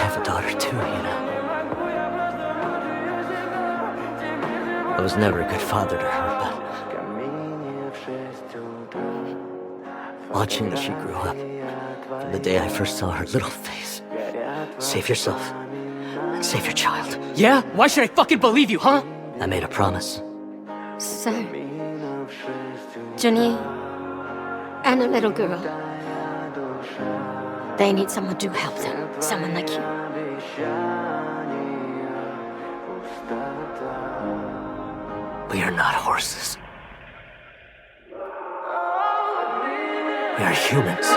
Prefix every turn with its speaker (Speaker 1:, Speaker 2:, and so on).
Speaker 1: have a daughter too, you know. I was never a good father to her, but watching as she grew up, from the day I first saw her little face. Save yourself, and save your child.
Speaker 2: Yeah? Why should I fucking believe you, huh?
Speaker 1: I made a promise.
Speaker 3: So, Johnny and a little girl, they need someone to help them, someone like you.
Speaker 1: We are not horses. We are humans.